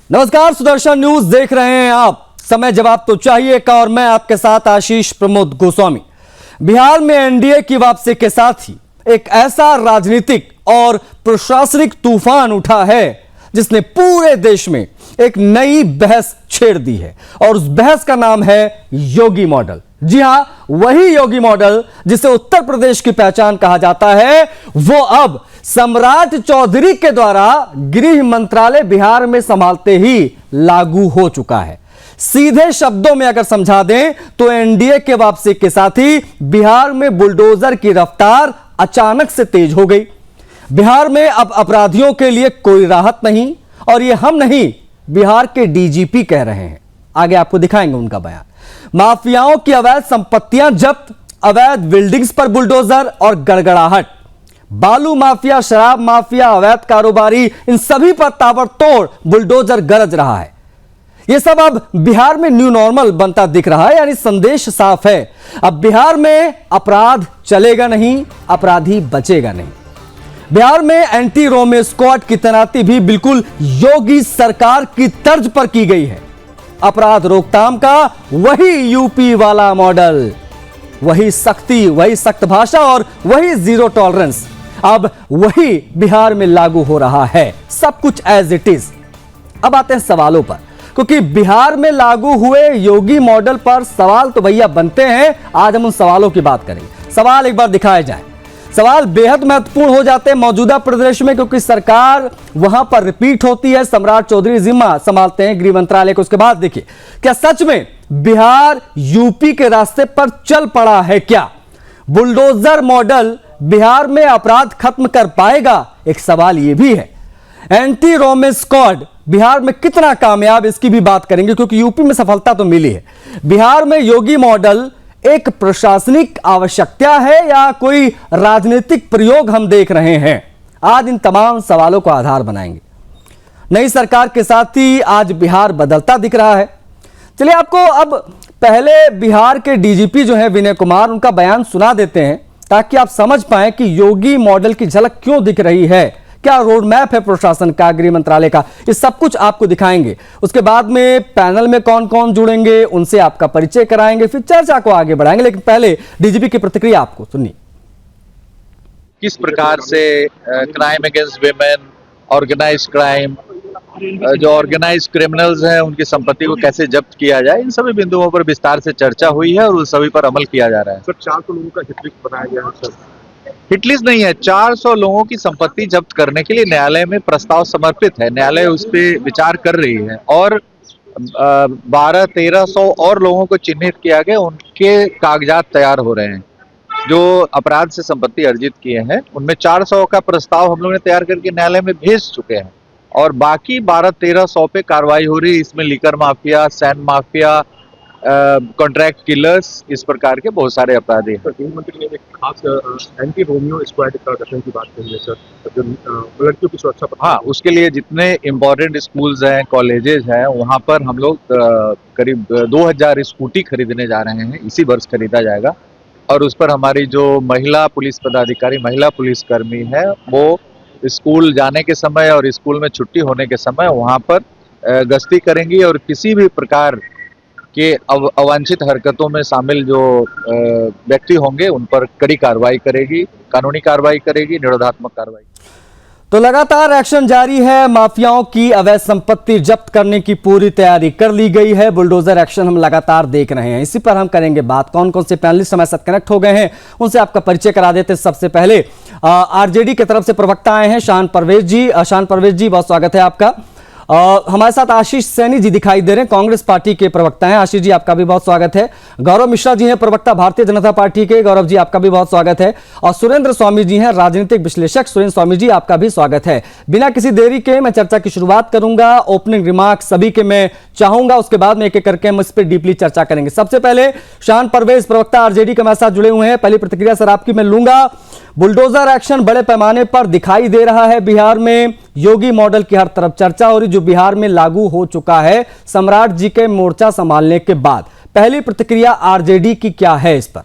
नमस्कार, सुदर्शन न्यूज देख रहे हैं आप। समय जवाब तो चाहिए का और मैं आपके साथ आशीष प्रमोद गोस्वामी। बिहार में एनडीए की वापसी के साथ ही एक ऐसा राजनीतिक और प्रशासनिक तूफान उठा है जिसने पूरे देश में एक नई बहस छेड़ दी है और उस बहस का नाम है योगी मॉडल। जी हां, वही योगी मॉडल जिसे उत्तर प्रदेश की पहचान कहा जाता है, वो अब सम्राट चौधरी के द्वारा गृह मंत्रालय बिहार में संभालते ही लागू हो चुका है। सीधे शब्दों में अगर समझा दें तो एनडीए के वापसी के साथ ही बिहार में बुलडोजर की रफ्तार अचानक से तेज हो गई। बिहार में अब अपराधियों के लिए कोई राहत नहीं, और ये हम नहीं, बिहार के डीजीपी कह रहे हैं। आगे आपको दिखाएंगे उनका बयान। माफियाओं की अवैध संपत्तियां जब्त, अवैध बिल्डिंग्स पर बुलडोजर और गड़गड़ाहट, बालू माफिया, शराब माफिया, अवैध कारोबारी, इन सभी पर ताबड़तोड़ बुलडोजर गरज रहा है। यह सब अब बिहार में न्यू नॉर्मल बनता दिख रहा है, यानी संदेश साफ है, अब बिहार में अपराध चलेगा नहीं, अपराधी बचेगा नहीं। बिहार में एंटी रोमियो स्क्वाड की तैनाती भी बिल्कुल योगी सरकार की तर्ज पर की गई है। अपराध रोकथाम का वही यूपी वाला मॉडल, वही सख्ती, वही सख्त भाषा और वही जीरो टॉलरेंस अब वही बिहार में लागू हो रहा है। सब कुछ एज इट इज। अब आते हैं सवालों पर, क्योंकि बिहार में लागू हुए योगी मॉडल पर सवाल तो भैया बनते हैं। आज हम उन सवालों की बात करेंगे। सवाल एक बार दिखाए जाए। सवाल बेहद महत्वपूर्ण हो जाते हैं मौजूदा परिदृश्य में, क्योंकि सरकार वहां पर रिपीट होती है। सम्राट चौधरी जिम्मा संभालते हैं गृह मंत्रालय को। उसके बाद देखिए, क्या सच में बिहार यूपी के रास्ते पर चल पड़ा है? क्या बुलडोजर मॉडल बिहार में अपराध खत्म कर पाएगा? एक सवाल यह भी है। एंटी रोमियो स्क्वाड बिहार में कितना कामयाब, इसकी भी बात करेंगे, क्योंकि यूपी में सफलता तो मिली है। बिहार में योगी मॉडल एक प्रशासनिक आवश्यकता है या कोई राजनीतिक प्रयोग हम देख रहे हैं? आज इन तमाम सवालों को आधार बनाएंगे। नई सरकार के साथ ही आज बिहार बदलता दिख रहा है। चलिए आपको अब पहले बिहार के डीजीपी जो है विनय कुमार, उनका बयान सुना देते हैं, ताकि आप समझ पाएं कि योगी मॉडल की झलक क्यों दिख रही है, क्या रोड मैप है प्रशासन का, गृह मंत्रालय का, ये सब कुछ आपको दिखाएंगे। उसके बाद में पैनल में कौन कौन जुड़ेंगे, उनसे आपका परिचय कराएंगे, फिर चर्चा को आगे बढ़ाएंगे। लेकिन पहले डीजीपी की प्रतिक्रिया आपको सुनिए। किस प्रकार से crime against women, organised crime, जो ऑर्गेनाइज्ड क्रिमिनल्स हैं उनकी संपत्ति को कैसे जब्त किया जाए, इन सभी बिंदुओं पर विस्तार से चर्चा हुई है और उन सभी पर अमल किया जा रहा है। सर 400 लोगों का हिटलिस्ट बनाया गया है। सर हिटलिस्ट नहीं है, 400 लोगों की संपत्ति जब्त करने के लिए न्यायालय में प्रस्ताव समर्पित है। न्यायालय उस पर विचार कर रही है और 1200-1300 और लोगों को चिन्हित किया गया, उनके कागजात तैयार हो रहे हैं जो अपराध से संपत्ति अर्जित किए हैं। उनमें 400 का प्रस्ताव हम लोग ने तैयार करके न्यायालय में भेज चुके हैं और बाकी 1200-1300 पे कार्रवाई हो रही है। इसमें liquor mafia, sand mafia, contract killers, इस प्रकार के बहुत सारे अपराधी हैं। गृह मंत्री ने एक खास एंटी रोमियो स्क्वाड का गठन की बात कही है सर, जो लड़कियों की सुरक्षा पर। हाँ, उसके लिए जितने इम्पोर्टेंट स्कूल्स हैं, कॉलेजेस हैं, वहाँ पर हम लोग करीब 2000 स्कूटी खरीदने जा रहे हैं। इसी वर्ष खरीदा जाएगा और उस पर हमारी जो महिला पुलिस पदाधिकारी, महिला पुलिसकर्मी है, वो स्कूल जाने के समय और स्कूल में छुट्टी होने के समय वहाँ पर गश्ती करेंगी और किसी भी प्रकार के अवांछित हरकतों में शामिल जो व्यक्ति होंगे उन पर कड़ी कार्रवाई करेगी, कानूनी कार्रवाई करेगी, निरोधात्मक कार्रवाई। तो लगातार एक्शन जारी है। माफियाओं की अवैध संपत्ति जब्त करने की पूरी तैयारी कर ली गई है। बुलडोजर एक्शन हम लगातार देख रहे हैं। इसी पर हम करेंगे बात। कौन कौन से पैनलिस्ट हमारे साथ कनेक्ट हो गए हैं, उनसे आपका परिचय करा देते हैं। सबसे पहले आरजेडी की तरफ से प्रवक्ता आए हैं शान परवेज जी। शान परवेज जी, बहुत स्वागत है आपका। हमारे साथ आशीष सैनी जी दिखाई दे रहे हैं, कांग्रेस पार्टी के प्रवक्ता हैं। आशीष जी, आपका भी बहुत स्वागत है। गौरव मिश्रा जी हैं, प्रवक्ता भारतीय जनता पार्टी के। गौरव जी, आपका भी बहुत स्वागत है। और सुरेंद्र स्वामी जी हैं, राजनीतिक विश्लेषक। सुरेंद्र स्वामी जी, आपका भी स्वागत है। बिना किसी देरी के मैं चर्चा की शुरुआत करूंगा। ओपनिंग रिमार्क सभी के मैं चाहूंगा, उसके बाद में एक एक करके हम इस पर डीपली चर्चा करेंगे। सबसे पहले शान परवेज, प्रवक्ता आरजेडी के हमारे साथ जुड़े हुए हैं। पहली प्रतिक्रिया सर आपकी मैं लूंगा। बुलडोजर एक्शन बड़े पैमाने पर दिखाई दे रहा है बिहार में। योगी मॉडल की हर तरफ चर्चा हो रही, जो बिहार में लागू हो चुका है सम्राट जी के मोर्चा संभालने के बाद। पहली प्रतिक्रिया आरजेडी की क्या है इस पर?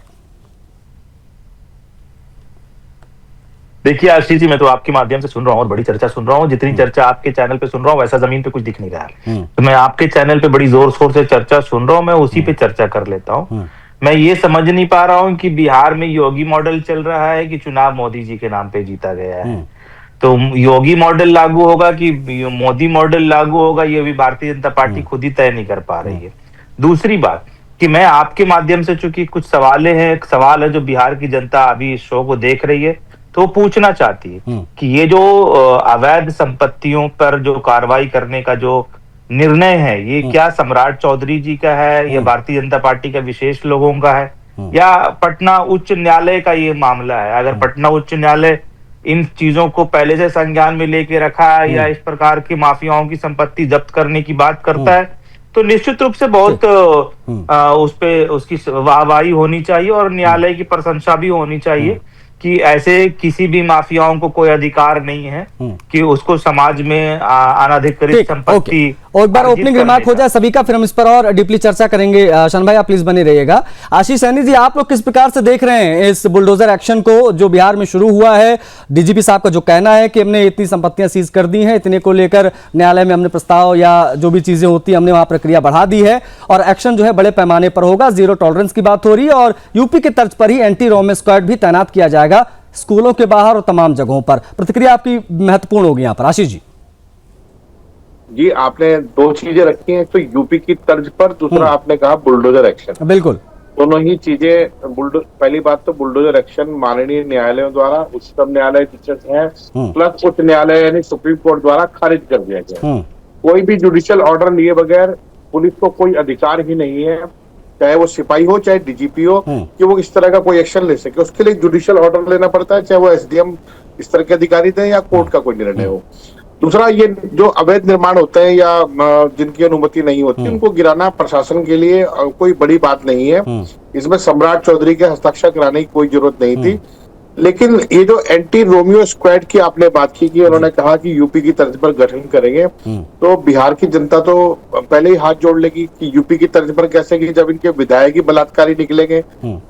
देखिए आशीष जी, मैं तो आपके माध्यम से सुन रहा हूँ और बड़ी चर्चा सुन रहा हूँ। जितनी चर्चा आपके चैनल पे सुन रहा हूँ वैसा जमीन पे कुछ दिख नहीं रहा है। तो मैं आपके चैनल पे बड़ी जोर शोर से चर्चा सुन रहा हूँ, मैं उसी पे चर्चा कर लेता हूँ। मैं ये समझ नहीं पा रहा हूँ कि बिहार में योगी मॉडल चल रहा है कि चुनाव मोदी जी के नाम पे जीता गया है। तो योगी मॉडल लागू होगा कि मोदी मॉडल लागू होगा, ये भी भारतीय जनता पार्टी खुद ही तय नहीं कर पा रही है। दूसरी बात कि मैं आपके माध्यम से, चूंकि कुछ सवाल है जो बिहार की जनता अभी इस शो को देख रही है तो पूछना चाहती है कि ये जो अवैध संपत्तियों पर जो कार्रवाई करने का जो निर्णय है, ये क्या सम्राट चौधरी जी का है या भारतीय जनता पार्टी का विशेष लोगों का है या पटना उच्च न्यायालय का ये मामला है? अगर पटना उच्च न्यायालय इन चीजों को पहले से संज्ञान में लेके रखा है या इस प्रकार की माफियाओं की संपत्ति जब्त करने की बात करता है तो निश्चित रूप से बहुत उस पे उसकी वाहवाही होनी चाहिए और न्यायालय की प्रशंसा भी होनी चाहिए कि ऐसे किसी भी माफियाओं को कोई अधिकार नहीं है कि उसको समाज में अनाधिकृत संपत्ति। और एक बार ओपनिंग रिमार्क हो जाए सभी का, फिर हम इस पर और डीपली चर्चा करेंगे। शन भाई आप प्लीज बने रहिएगा। आशीष सैनी जी, आप लोग किस प्रकार से देख रहे हैं इस बुलडोजर एक्शन को जो बिहार में शुरू हुआ है? डीजीपी साहब का जो कहना है कि हमने इतनी संपत्तियां सीज कर दी हैं, इतने को लेकर न्यायालय में हमने प्रस्ताव या जो भी चीजें होती है हमने वहां प्रक्रिया बढ़ा दी है और एक्शन जो है बड़े पैमाने पर होगा, जीरो टॉलरेंस की बात हो रही है और यूपी की तर्ज पर ही एंटी रोमियो स्क्वाड भी तैनात किया जाएगा स्कूलों के बाहर और तमाम जगहों पर। प्रतिक्रिया आपकी महत्वपूर्ण होगी यहाँ पर, आशीष जी। जी, आपने दो चीजें रखी हैं, एक तो यूपी की तर्ज पर, दूसरा आपने कहा बुलडोजर एक्शन। बिल्कुल, दोनों ही चीजें पहली बात तो बुलडोजर एक्शन माननीय न्यायालयों द्वारा, उच्चतम न्यायालय है प्लस उच्च न्यायालय यानी सुप्रीम कोर्ट द्वारा खारिज कर दिया गया। कोई भी जुडिशियल ऑर्डर लिए बगैर पुलिस को कोई अधिकार ही नहीं है, चाहे वो सिपाही हो चाहे डीजीपी हो, कि वो इस तरह का कोई एक्शन ले सके। उसके लिए जुडिशियल ऑर्डर लेना पड़ता है, चाहे वो एसडीएम इस तरह के अधिकारी थे या कोर्ट का कोई निर्णय हो। दूसरा, ये जो अवैध निर्माण होते हैं या जिनकी अनुमति नहीं होती उनको गिराना प्रशासन के लिए कोई बड़ी बात नहीं है। इसमें सम्राट चौधरी के हस्ताक्षर कराने की कोई जरूरत नहीं थी। लेकिन ये जो एंटी रोमियो स्क्वाड की आपने बात की कि उन्होंने कहा कि यूपी की तर्ज पर गठन करेंगे, तो बिहार की जनता तो पहले ही हाथ जोड़ लेगी कि यूपी की तर्ज पर कैसे की, जब इनके विधायक ही बलात्कारी निकलेंगे,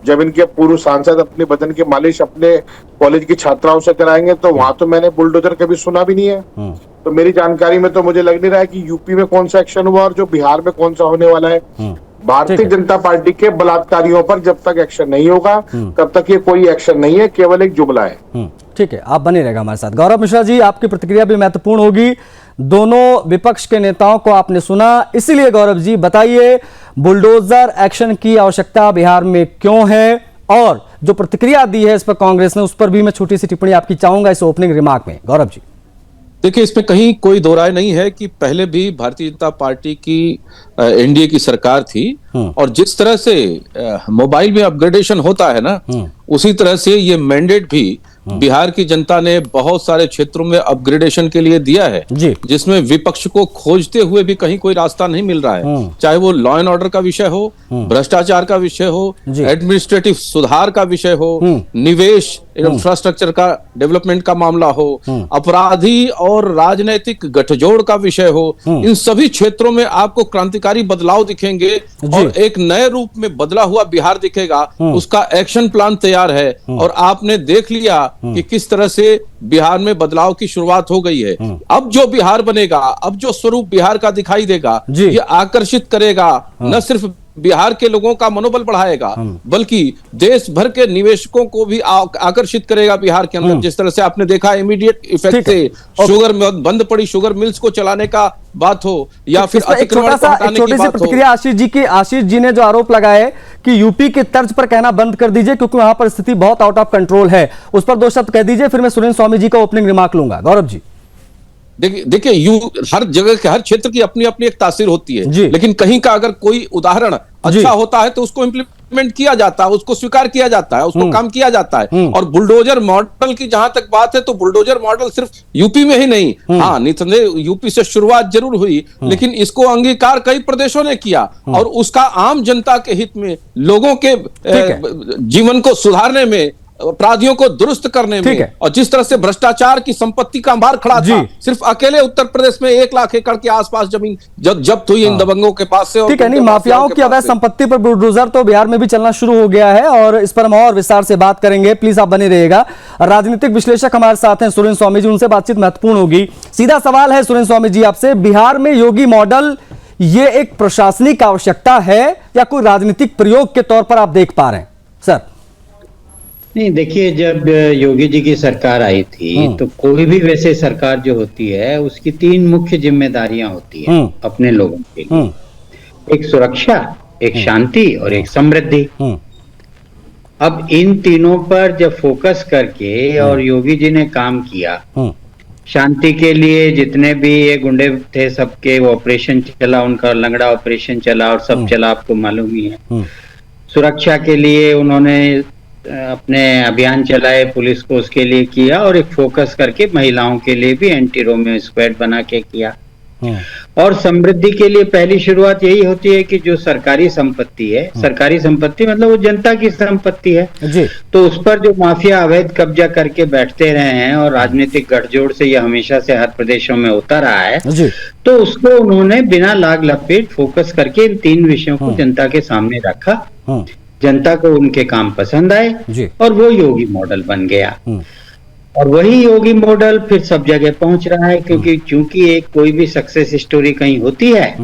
जब इनके पूर्व सांसद अपने बदन की मालिश अपने कॉलेज की छात्राओं से कराएंगे, तो वहां तो मैंने बुलडोजर कभी सुना भी नहीं है। तो मेरी जानकारी में तो मुझे लग नहीं रहा है कि यूपी में कौन सा एक्शन हुआ और जो बिहार में कौन सा होने वाला है। भारतीय जनता पार्टी के बलात्कारियों पर जब तक एक्शन नहीं होगा तब तक ये कोई एक्शन नहीं है, केवल एक जुमला है। ठीक है, आप बने रहेगा हमारे साथ। गौरव मिश्रा जी, आपकी प्रतिक्रिया भी महत्वपूर्ण होगी। दोनों विपक्ष के नेताओं को आपने सुना, इसीलिए गौरव जी बताइए बुलडोजर एक्शन की आवश्यकता बिहार में क्यों है और जो प्रतिक्रिया दी है इस पर कांग्रेस ने, उस पर भी मैं छोटी सी टिप्पणी आपकी चाहूंगा इस ओपनिंग रिमार्क में। गौरव जी देखिए, इसमें कहीं कोई दो राय नहीं है कि पहले भी भारतीय जनता पार्टी की एनडीए की सरकार थी और जिस तरह से मोबाइल में अपग्रेडेशन होता है ना, उसी तरह से ये मैंडेट भी बिहार की जनता ने बहुत सारे क्षेत्रों में अपग्रेडेशन के लिए दिया है, जिसमें विपक्ष को खोजते हुए भी कहीं कोई रास्ता नहीं मिल रहा है। चाहे वो लॉ एंड ऑर्डर का विषय हो, भ्रष्टाचार का विषय हो, एडमिनिस्ट्रेटिव सुधार का विषय हो, निवेश इंफ्रास्ट्रक्चर का डेवलपमेंट का मामला हो, अपराधी और राजनीतिक गठजोड़ का विषय हो, इन सभी क्षेत्रों में आपको क्रांतिकारी बदलाव दिखेंगे और एक नए रूप में बदला हुआ बिहार दिखेगा। उसका एक्शन प्लान तैयार है और आपने देख लिया कि किस तरह से बिहार में बदलाव की शुरुआत हो गई है। अब जो बिहार बनेगा, अब जो स्वरूप बिहार का दिखाई देगा, ये आकर्षित करेगा, न सिर्फ बिहार के लोगों का मनोबल बढ़ाएगा बल्कि देश भर के निवेशकों को भी आकर्षित करेगा बिहार के अंदर। जिस तरह से आपने देखा इमीडिएट इफेक्ट से शुगर बंद पड़ी शुगर मिल्स को चलाने का बात हो या फिर अतिक्रमण को हटाने की बात हो। प्रतिक्रिया आशीष जी की। आशीष जी ने जो आरोप लगाए कि यूपी की तर्ज पर कहना बंद कर दीजिए क्योंकि वहां पर स्थिति बहुत आउट ऑफ कंट्रोल है, उस पर दो शब्द कह दीजिए, फिर मैं सुरेंद्र स्वामी जी का ओपनिंग रिमार्क लूंगा। गौरव जी देखिए हर जगह के हर क्षेत्र की अपनी अपनी एक तासीर होती है, लेकिन कहीं का अगर कोई उदाहरण अच्छा होता है तो उसको इम्प्लीमेंट किया जाता है, उसको स्वीकार किया जाता है, उसको काम किया जाता है। और बुलडोजर मॉडल की जहां तक बात है तो बुलडोजर मॉडल सिर्फ यूपी में ही नहीं, हाँ निसंदेह यूपी से शुरुआत जरूर हुई, लेकिन इसको अंगीकार कई प्रदेशों ने किया और उसका आम जनता के हित में, लोगों के जीवन को सुधारने में अपराधियों को दुरुस्त करने ठीक में, है। और जिस तरह से भ्रष्टाचार की संपत्ति का अंबार खड़ा जी। था, सिर्फ अकेले उत्तर प्रदेश में 1 लाख एकड़ के आसपास जमीन जब्त हुई इन दबंगों के पास से। और ठीक है, नहीं, उनके माफियाओं के की पास अवैध से। संपत्ति पर बुलडोजर तो बिहार में भी चलना शुरू हो गया है और इस पर हम और विस्तार से बात करेंगे। प्लीज आप बने रहिएगा। राजनीतिक विश्लेषक हमारे साथ हैं सुरेंद्र स्वामी जी, उनसे बातचीत महत्वपूर्ण होगी। सीधा सवाल है सुरेंद्र स्वामी जी आपसे, बिहार में योगी मॉडल ये एक प्रशासनिक आवश्यकता है या कोई राजनीतिक प्रयोग के तौर पर आप देख पा रहे हैं सर? नहीं, देखिए, जब योगी जी की सरकार आई थी तो कोई भी वैसे सरकार जो होती है उसकी 3 मुख्य जिम्मेदारियां होती हैं अपने लोगों के लिए। एक सुरक्षा, एक शांति और एक समृद्धि। अब इन तीनों पर जब फोकस करके और योगी जी ने काम किया, शांति के लिए जितने भी ये गुंडे थे सबके वो ऑपरेशन चला, उनका लंगड़ा ऑपरेशन चला और सब चला, आपको मालूम ही है। सुरक्षा के लिए उन्होंने अपने अभियान चलाए, पुलिस को उसके लिए किया, और एक फोकस करके महिलाओं के लिए भी एंटी रोमियो स्क्वाड बना के किया। और समृद्धि के लिए पहली शुरुआत यही होती है कि जो सरकारी संपत्ति है, सरकारी संपत्ति मतलब वो जनता की संपत्ति है जी। तो उस पर जो माफिया अवैध कब्जा करके बैठते रहे हैं और राजनीतिक गठजोड़ से यह हमेशा से हर प्रदेशों में होता रहा है जी। तो उसको उन्होंने बिना लाग लपेट फोकस करके इन 3 विषयों को जनता के सामने रखा। जनता को उनके काम पसंद आए जी। और वो योगी मॉडल बन गया। और वही योगी मॉडल फिर सब जगह पहुंच रहा है, क्योंकि चूंकि एक कोई भी सक्सेस स्टोरी कहीं होती है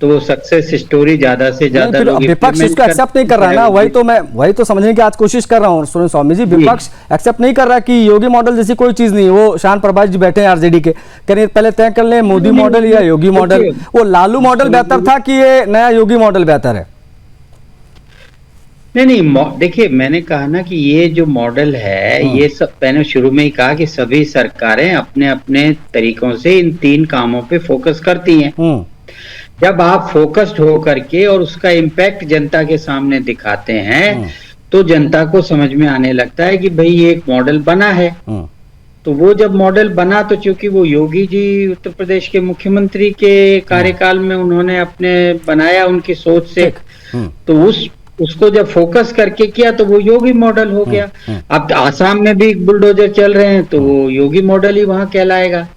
तो वो सक्सेस स्टोरी ज्यादा से ज्यादा लोग विपक्ष इसको एक्सेप्ट नहीं कर रहा है ना, वही तो समझने की आज कोशिश कर रहा हूँ सुरेंद्र स्वामी जी। विपक्ष एक्सेप्ट नहीं कर रहा कि योगी मॉडल जैसी कोई चीज नहीं। वो शान प्रभाष जी बैठे हैं आरजेडी के, कहीं पहले तय कर ले मोदी मॉडल या योगी मॉडल। वो लालू मॉडल बेहतर था कि ये नया योगी मॉडल बेहतर है? नहीं, देखिए, मैंने कहा ना कि ये जो मॉडल है ये सब, मैंने शुरू में ही कहा कि सभी सरकारें अपने अपने तरीकों से इन 3 कामों पे फोकस करती हैं। जब आप फोकस्ड हो करके और उसका इम्पैक्ट जनता के सामने दिखाते हैं तो जनता को समझ में आने लगता है कि भाई ये एक मॉडल बना है। तो वो जब मॉडल बना तो चूंकि वो योगी जी उत्तर प्रदेश के मुख्यमंत्री के कार्यकाल में उन्होंने अपने बनाया उनकी सोच से, तो उसको जब फोकस करके किया तो वो योगी मॉडल हो गया। अब आसाम में भी बुलडोजर चल रहे हैं तो वो योगी मॉडल ही वहां कहलाएगा।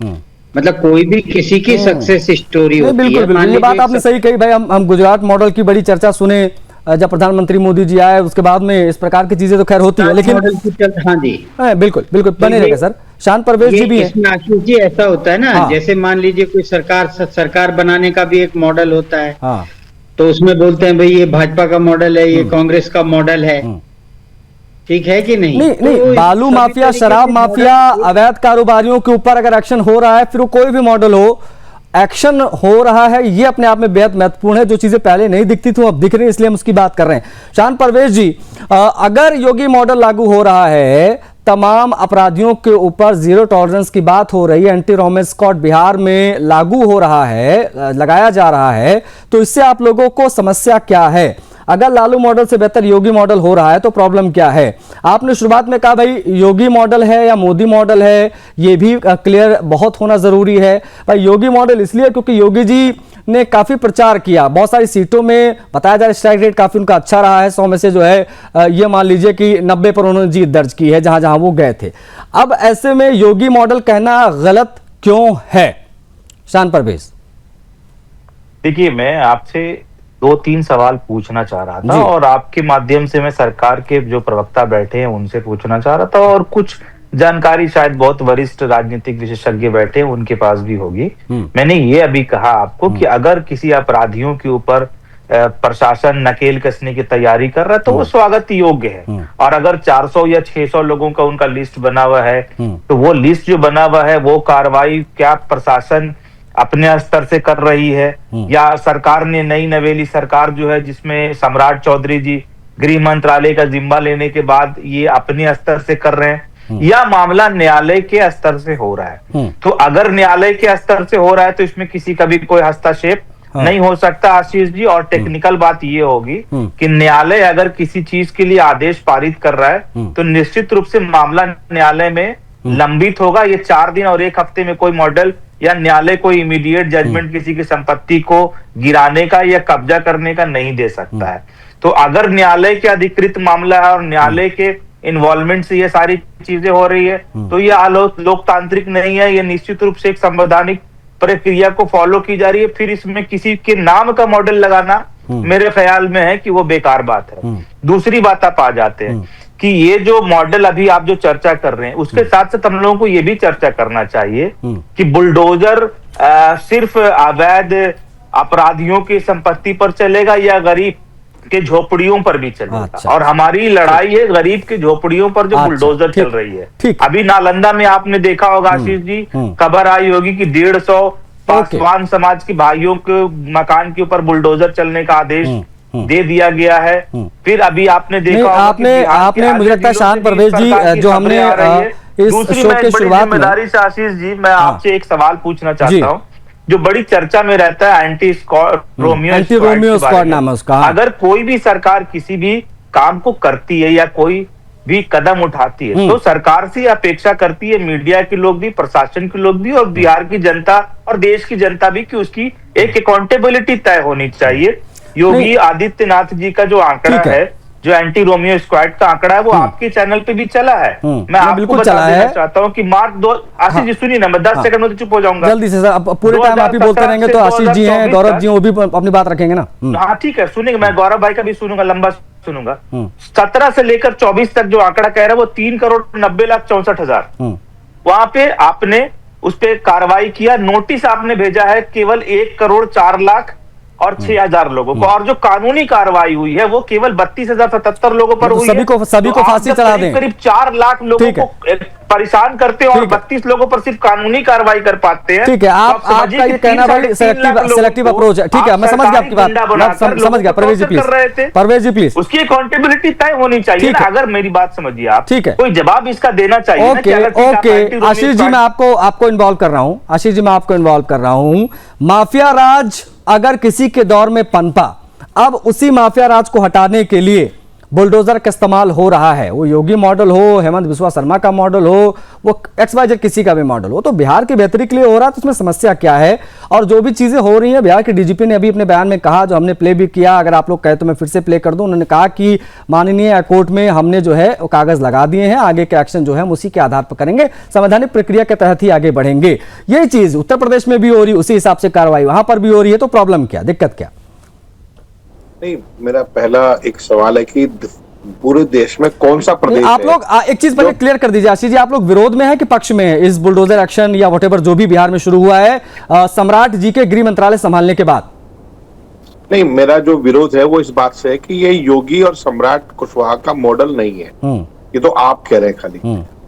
मतलब कोई भी किसी की सक्सेस स्टोरी होती है। बिल्कुल, ये बात आपने सही कही भाई। हम गुजरात मॉडल की बड़ी चर्चा सुने जब प्रधानमंत्री मोदी जी आए, उसके बाद में इस प्रकार की चीजें तो खैर होती है, लेकिन हाँ जी, बिल्कुल बिल्कुल बने रहेगा सर। शान परवेश जी भी है। आशीष जी, ऐसा होता है ना, जैसे मान लीजिए कोई सरकार बनाने का भी एक मॉडल होता है, तो उसमें बोलते हैं भाई ये भाजपा का मॉडल है, ये कांग्रेस का मॉडल है। ठीक है कि नहीं? नहीं, बालू माफिया, शराब माफिया, अवैध कारोबारियों के ऊपर अगर एक्शन हो रहा है, फिर वो कोई भी मॉडल हो, एक्शन हो रहा है, ये अपने आप में बेहद महत्वपूर्ण है। जो चीजें पहले नहीं दिखती थी अब दिख रही है, इसलिए हम उसकी बात कर रहे हैं। शान परवेश जी, अगर योगी मॉडल लागू हो रहा है, तमाम अपराधियों के ऊपर 0 टॉलरेंस की बात हो रही है, एंटी रोमियो स्क्वाड बिहार में लागू हो रहा है, लगाया जा रहा है, तो इससे आप लोगों को समस्या क्या है? अगर लालू मॉडल से बेहतर योगी मॉडल हो रहा है तो प्रॉब्लम क्या है? आपने शुरुआत में कहा भाई योगी मॉडल है या मोदी मॉडल है, ये भी क्लियर बहुत होना जरूरी है। भाई योगी मॉडल इसलिए क्योंकि योगी जी ने काफी प्रचार किया, बहुत सारी सीटों में बताया जा रहा है स्ट्राइक रेट काफी उनका अच्छा रहा है। 100 में से जो है ये मान लीजिए कि 90 पर उन्होंने जीत दर्ज की है जहां जहां वो गए थे। अब ऐसे में योगी मॉडल कहना गलत क्यों है? शान परवेज, देखिए, मैं आपसे 2-3 सवाल पूछना चाह रहा था और आपके माध्यम से मैं सरकार के जो प्रवक्ता बैठे हैं उनसे पूछना चाह रहा था, और कुछ जानकारी शायद बहुत वरिष्ठ राजनीतिक विशेषज्ञ बैठे हैं उनके पास भी होगी। मैंने ये अभी कहा आपको कि अगर किसी अपराधियों के ऊपर प्रशासन नकेल कसने की तैयारी कर रहा है तो वो स्वागत योग्य है, और अगर 400 या 600 लोगों का उनका लिस्ट बना हुआ है तो वो लिस्ट जो बना हुआ है वो कार्रवाई क्या प्रशासन अपने स्तर से कर रही है, या सरकार ने नई नवेली सरकार जो है जिसमें सम्राट चौधरी जी गृह मंत्रालय का जिम्मा लेने के बाद ये अपने स्तर से कर रहे हैं, या मामला न्यायालय के स्तर से हो रहा है। तो अगर न्यायालय के स्तर से हो रहा है तो इसमें किसी का भी कोई हस्तक्षेप नहीं हो सकता आशीष जी। और टेक्निकल बात ये होगी कि न्यायालय अगर किसी चीज के लिए आदेश पारित कर रहा है तो निश्चित रूप से मामला न्यायालय में लंबित होगा। ये 4 दिन और 1 हफ्ते में कोई मॉडल या न्यायालय कोई इमीडिएट जजमेंट किसी की संपत्ति को गिराने का या कब्जा करने का नहीं दे सकता है। तो अगर न्यायालय के अधिकृत मामला है और न्यायालय के इन्वॉल्वमेंट से ये सारी चीजें हो रही है, तो ये लोकतांत्रिक नहीं है, ये निश्चित रूप से एक संवैधानिक प्रक्रिया को फॉलो की जा रही है। फिर इसमें किसी के नाम का मॉडल लगाना मेरे ख्याल में है कि वो बेकार बात है। दूसरी बात आप आ जाते हैं कि ये जो मॉडल अभी आप जो चर्चा कर रहे हैं, उसके साथ साथ हम लोगों को ये भी चर्चा करना चाहिए कि बुलडोजर सिर्फ अवैध अपराधियों की संपत्ति पर चलेगा या गरीब के झोपड़ियों पर भी चलेगा। अच्छा। और हमारी लड़ाई है गरीब के झोपड़ियों पर जो अच्छा, बुलडोजर ठीक, चल रही है। ठीक। अभी नालंदा में आपने देखा होगा आशीष जी, खबर आई होगी कि 150 पासवान समाज के भाइयों के मकान के ऊपर बुलडोजर चलने का आदेश दे दिया गया है। फिर अभी आपने देखा होगा आपने मुझे लगता है शान परवेज जी, जो हमने इस शो के शुरुआत में, जिम्मेदारी से आशीष जी मैं आपसे एक सवाल पूछना चाहता हूँ, जो बड़ी चर्चा में रहता है एंटी रोमियो स्क्वाड नाम है उसका। अगर कोई भी सरकार किसी भी काम को करती है या कोई भी कदम उठाती है, तो सरकार से अपेक्षा करती है, मीडिया के लोग भी, प्रशासन के लोग भी और बिहार की जनता और देश की जनता भी, कि उसकी एक अकाउंटेबिलिटी तय होनी चाहिए। योगी आदित्यनाथ जी का जो आंकड़ा है, जो एंटी रोमियो स्क्वाड का आंकड़ा है, वो आपके चैनल पे भी चला है। मैं आपको बता देना चाहता हूँ कि मार्च 2 आशीष जी सुनिए ना, मैं 10 सेकंड में तो चुप हो जाऊंगा जल्दी से। सर पूरे टाइम आप ही बोलते रहेंगे तो आशीष जी हैं, गौरव जी, वो भी अपनी बात रखेंगे ना। हाँ ठीक है, सुनेंगे, मैं गौरव भाई का भी सुनूंगा, लंबा सुनूंगा। 17 से लेकर 24 तक जो आंकड़ा कह रहा है वो 3,90,64,000। वहां पे आपने उस पर कार्रवाई किया, नोटिस आपने भेजा है केवल 1,04,00,000 और 6,000 लोगों को, और जो कानूनी कार्रवाई हुई है वो केवल 32,077 लोगों पर हुई है। सभी को फांसी चढ़ा दें। करीब 4 लाख लोगों को परेशान करते हैं और 32 लोगों पर सिर्फ कानूनी कार्रवाई कर पाते हैं। ठीक है, आपका ये कहना भाई सेलेक्टिव अप्रोच है। ठीक है, मैं समझ गया आपकी बात, मैं समझ गया। परवेज जी प्लीज, परवेज जी प्लीज, उसकी अकाउंटेबिलिटी तय होनी चाहिए ना। अगर मेरी बात समझिए आप, ठीक है, कोई जवाब इसका देना चाहिए। ओके आशीष जी, मैं आपको इन्वॉल्व कर रहा हूँ। आशीष जी, मैं आपको इन्वॉल्व कर रहा हूँ। माफिया राज अगर किसी के दौर में पनपा, अब उसी माफिया राज को हटाने के लिए बुलडोजर का इस्तेमाल हो रहा है। वो योगी मॉडल हो, हेमंत बिस्वा शर्मा का मॉडल हो, वो XYZ किसी का भी मॉडल हो, तो बिहार की बेहतरी के लिए हो रहा है। तो उसमें समस्या क्या है? और जो भी चीजें हो रही हैं, बिहार के डीजीपी ने अभी अपने बयान में कहा, जो हमने प्ले भी किया, अगर आप लोग कहे तो मैं फिर से प्ले कर दूं। उन्होंने कहा कि माननीय कोर्ट में हमने जो है कागज लगा दिए हैं, आगे के एक्शन जो है हम उसी के आधार पर करेंगे, संवैधानिक प्रक्रिया के तहत ही आगे बढ़ेंगे। यही चीज उत्तर प्रदेश में भी हो रही, उसी हिसाब से कार्रवाई वहां पर भी हो रही है। तो प्रॉब्लम क्या, दिक्कत क्या? नहीं, मेरा पहला एक सवाल है कि पूरे देश में कौन सा प्रदेश आप लोग एक चीज पहले क्लियर कर दीजिए आशीष जी, आप लोग विरोध में है कि पक्ष में है इस बुलडोजर एक्शन या व्हाटएवर जो भी बिहार में शुरू हुआ है सम्राट जी के गृह मंत्रालय संभालने के बाद? नहीं, मेरा जो विरोध है वो इस बात से है कि ये योगी और सम्राट कुशवाहा का मॉडल नहीं है। ये तो आप कह रहे हैं खाली।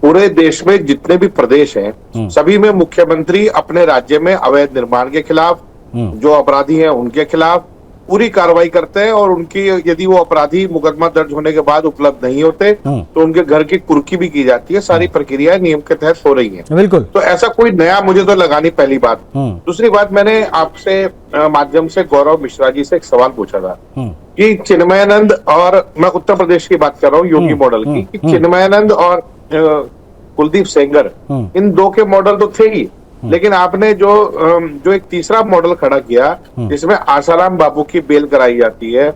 पूरे देश में जितने भी प्रदेश हैं, सभी में मुख्यमंत्री अपने राज्य में अवैध निर्माण के खिलाफ, जो अपराधी हैं उनके खिलाफ पूरी कार्रवाई करते हैं, और उनकी यदि वो अपराधी मुकदमा दर्ज होने के बाद उपलब्ध नहीं होते तो उनके घर की कुर्की भी की जाती है। सारी प्रक्रियाएं नियम के तहत हो रही हैं। बिल्कुल। तो ऐसा कोई नया मुझे तो लगा नहीं, पहली बात। दूसरी बात, मैंने आपसे माध्यम से गौरव मिश्रा जी से एक सवाल पूछा था कि चिन्मयानंद, और मैं उत्तर प्रदेश की बात कर रहा हूँ योगी मॉडल की, कि चिन्मयानंद और कुलदीप सेंगर, इन दो के मॉडल तो थे ही, लेकिन आपने जो एक तीसरा मॉडल खड़ा किया जिसमें आसाराम बाबू की बेल कराई जाती है,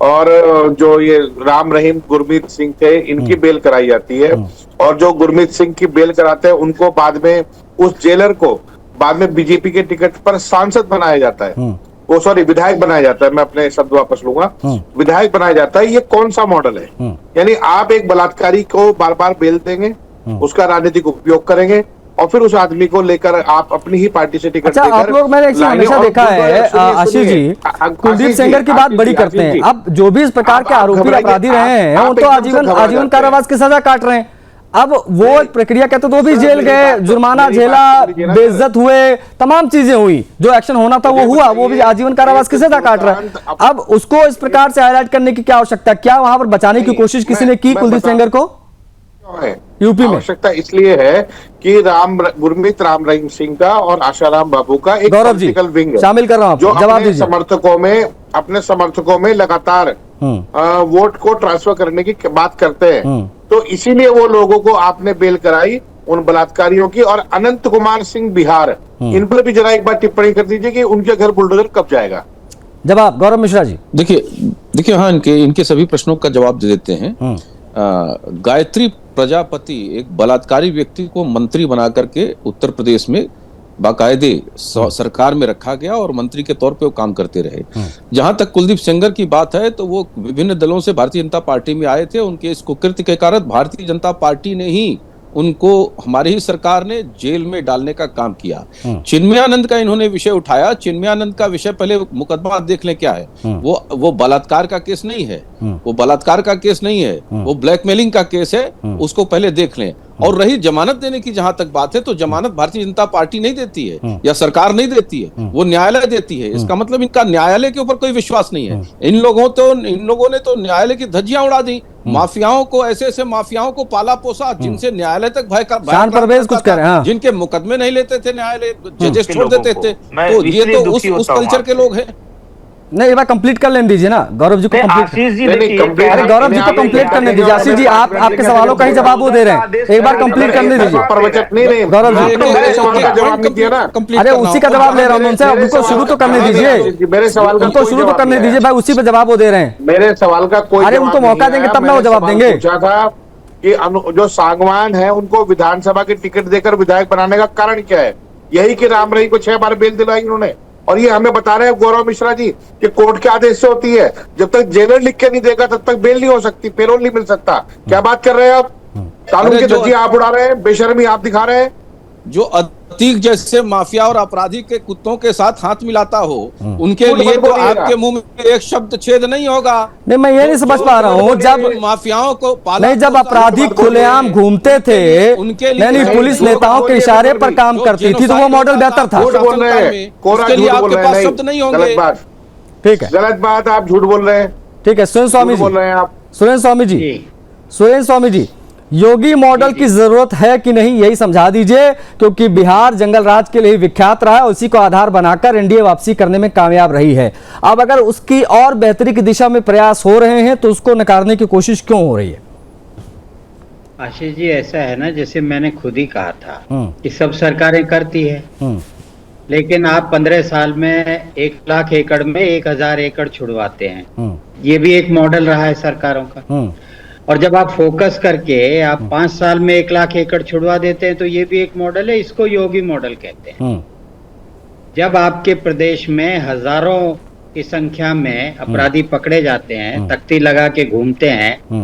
और जो ये राम रहीम गुरमीत सिंह थे इनकी बेल कराई जाती है, और जो गुरमीत सिंह की बेल कराते हैं उनको बाद में, उस जेलर को बाद में बीजेपी के टिकट पर सांसद बनाया जाता है, वो सॉरी विधायक बनाया जाता है, मैं अपने शब्द वापस लूंगा, विधायक बनाया जाता है। ये कौन सा मॉडल है? यानी आप एक बलात्कारी को बार बार बेल देंगे, उसका राजनीतिक उपयोग करेंगे, और फिर उस आदमी को लेकर आप अपनी ही पार्टी से टिकट देकर, आप लोग, मैंने हमेशा देखा है आशीष जी, कुलदीप सेंगर की बात बड़ी करते हैं। अब जो भी इस प्रकार के आरोपी अपराधी रहे हैं उन तो आजीवन कारावास की सजा काट रहे हैं। अब वो एक प्रक्रिया कहते तो वो भी जेल गए, जुर्माना झेला, बेइज्जत हुए, तमाम चीजें हुई, जो एक्शन होना था वो हुआ, वो भी आजीवन कारावास की सजा काट रहा है। अब उसको इस प्रकार से हाईलाइट करने की क्या आवश्यकता? क्या वहां पर बचाने की कोशिश किसी ने की कुलदीप सेंगर को? यूपी में आवश्यकता इसलिए है कि गुरमीत राम रहीम सिंह का और आशाराम बाबू का एक पॉलिटिकल विंग शामिल कर रहा हूं, जो अपने समर्थकों में लगातार वोट को ट्रांसफर करने की बात करते हैं। तो इसीलिए वो लोगों को आपने बेल कराई, उन बलात्कारियों की। और अनंत कुमार सिंह बिहार, इन पर भी जरा एक बार टिप्पणी कर दीजिए कि उनके घर बुलडोजर कब जाएगा? जवाब गौरव मिश्रा जी। देखिए हाँ, इनके सभी प्रश्नों का जवाब दे देते हैं। गायत्री प्रजापति एक बलात्कारी व्यक्ति को मंत्री बना करके उत्तर प्रदेश में बाकायदे सरकार में रखा गया और मंत्री के तौर पे वो काम करते रहे। जहां तक कुलदीप सेंगर की बात है तो वो विभिन्न दलों से भारतीय जनता पार्टी में आए थे। उनके इस कुकृत्य के कारण भारतीय जनता पार्टी ने ही उनको, हमारी ही सरकार ने जेल में डालने का काम किया। चिन्मयानंद का इन्होंने विषय उठाया। चिन्मयानंद का विषय पहले मुकदमा देख लें क्या है। वो बलात्कार का केस नहीं है, वो बलात्कार का केस नहीं है, वो ब्लैकमेलिंग का केस है। उसको पहले देख लें। और रही जमानत देने की जहां तक बात है तो जमानत भारतीय जनता पार्टी नहीं देती है या सरकार नहीं देती है, वो न्यायालय देती है। इसका मतलब इनका न्यायालय के ऊपर कोई विश्वास नहीं है। इन लोगों ने तो न्यायालय की धज्जियां उड़ा दी। माफियाओं को, ऐसे माफियाओं को पाला पोसा जिनसे न्यायालय तक भय कुछ कर, हाँ। जिनके मुकदमे नहीं लेते थे न्यायालय, जजेस छोड़ देते थे। तो ये तो उस कल्चर के लोग हैं। नहीं, एक बार कंप्लीट कर लेने दीजिए ना गौरव जी को। अरे गौरव जी को कंप्लीट करने दीजिए। आशीष जी, आप आपके सवालों का ही जवाब वो दे रहे हैं। एक बार कंप्लीट करने दीजिए गौरव जी। अरे उसी का जवाब ले रहा हूँ उनसे, उनको शुरू तो करने दीजिए। मेरे सवाल का उनको शुरू तो करने दीजिए भाई, उसी पे जवाब वो दे रहे हैं। मेरे सवाल का कोई, अरे उनको मौका देंगे तब ना वो जवाब देंगे। पूछा था कि जो सांगवान है उनको विधानसभा की टिकट देकर विधायक बनाने का कारण क्या है? यही कि राम रही को 6 बार बेल दिलाई उन्होंने। और ये हमें बता रहे हैं गौरव मिश्रा जी कि कोर्ट के आदेश से होती है। जब तक जेलर लिख के नहीं देगा तब तक बेल नहीं हो सकती, पेरोल नहीं मिल सकता। क्या बात कर रहे हैं आप? कानून की धज्जियां आप उड़ा रहे हैं, बेशर्मी आप दिखा रहे हैं। जो अतीक जैसे माफिया और अपराधी के कुत्तों के साथ हाथ मिलाता हो, उनके लिए तो आपके मुंह में एक शब्द छेद नहीं होगा। नहीं, मैं ये नहीं समझ पा रहा हूँ। जब माफियाओं को नहीं, जब अपराधी खुलेआम घूमते थे, उनके नहीं, पुलिस नेताओं के इशारे पर काम करती थी तो वो मॉडल बेहतर था। बोल रहे हैं, उसके लिए आपके पास शब्द नहीं होंगे। ठीक है, गलत बात, आप झूठ बोल रहे हैं। ठीक है, सुरेंद्र स्वामी जी बोल रहे हैं आप। सुरेंद्र स्वामी जी, योगी मॉडल की जरूरत है कि नहीं, यही समझा दीजिए। क्योंकि बिहार जंगल राज के लिए विख्यात रहा है, उसी को आधार बनाकर एनडीए वापसी करने में कामयाब रही है। अब अगर उसकी और बेहतरी की दिशा में प्रयास हो रहे हैं तो उसको नकारने की कोशिश क्यों हो रही है? आशीष जी, ऐसा है ना, जैसे मैंने खुद ही कहा था कि सब सरकारें करती है, लेकिन आप 15 साल में 1 लाख एकड़ में 1000 एकड़ छुड़वाते हैं। ये भी एक मॉडल रहा है सरकारों का। और जब आप फोकस करके आप 5 साल में 1 लाख एकड़ छुड़वा देते हैं तो ये भी एक मॉडल है। इसको योगी मॉडल कहते हैं। जब आपके प्रदेश में हजारों की संख्या में अपराधी पकड़े जाते हैं, तख्ती लगा के घूमते हैं,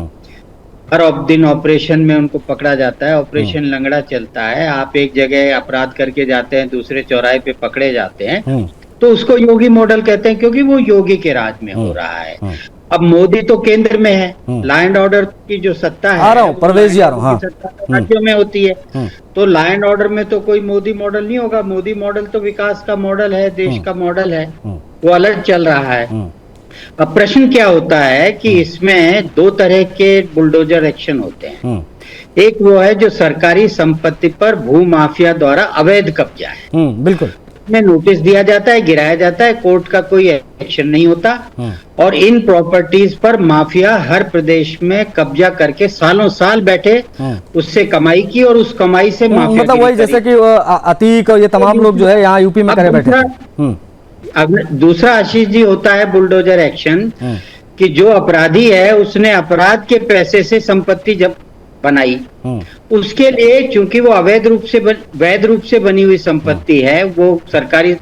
हर दिन ऑपरेशन में उनको पकड़ा जाता है, ऑपरेशन लंगड़ा चलता है, आप एक जगह अपराध करके जाते हैं, दूसरे चौराहे पे पकड़े जाते हैं, तो उसको योगी मॉडल कहते हैं, क्योंकि वो योगी के राज में हो रहा है। अब मोदी तो केंद्र में है, लॉ एंड ऑर्डर की जो सत्ता है, राज्यों में होती है। तो लॉ एंड ऑर्डर में तो कोई मोदी मॉडल नहीं होगा। मोदी मॉडल तो विकास का मॉडल है, देश का मॉडल है, वो अलग चल रहा है। अब प्रश्न क्या होता है कि इसमें 2 तरह के बुलडोजर एक्शन होते हैं। एक वो है जो सरकारी संपत्ति पर भू माफिया द्वारा अवैध कब्जा है, बिल्कुल, में नोटिस दिया जाता है, गिराया जाता है, कोर्ट का कोई एक्शन नहीं होता। और इन प्रॉपर्टीज पर माफिया हर प्रदेश में कब्जा करके सालों साल बैठे, उससे कमाई की और उस कमाई से माफिया, मतलब वही जैसे कि अतीक और ये तमाम लोग जो है यहाँ यूपी में करे बैठे। अब दूसरा आशीष जी होता है बुलडोजर एक्शन, कि जो अपराधी है उसने अपराध के पैसे से संपत्ति जब बनाई, उसके लिए चूंकि वो वैध रूप से बनी हुई संपत्ति है, वो सरकारी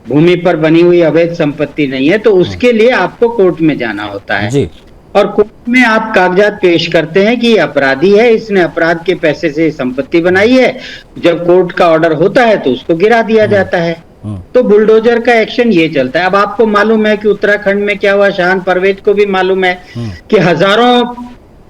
भूमि पर बनी हुई अवैध संपत्ति नहीं है, तो उसके लिए आपको कोर्ट में जाना होता है जी। और कोर्ट में आप कागजात पेश करते हैं कि ये अपराधी है, इसने अपराध के पैसे से संपत्ति बनाई है। जब कोर्ट का ऑर्डर होता है तो उसको गिरा दिया जाता है। तो बुलडोजर का एक्शन ये चलता है। अब आपको मालूम है कि उत्तराखंड में क्या हुआ, शान परवेज को भी मालूम है कि हजारों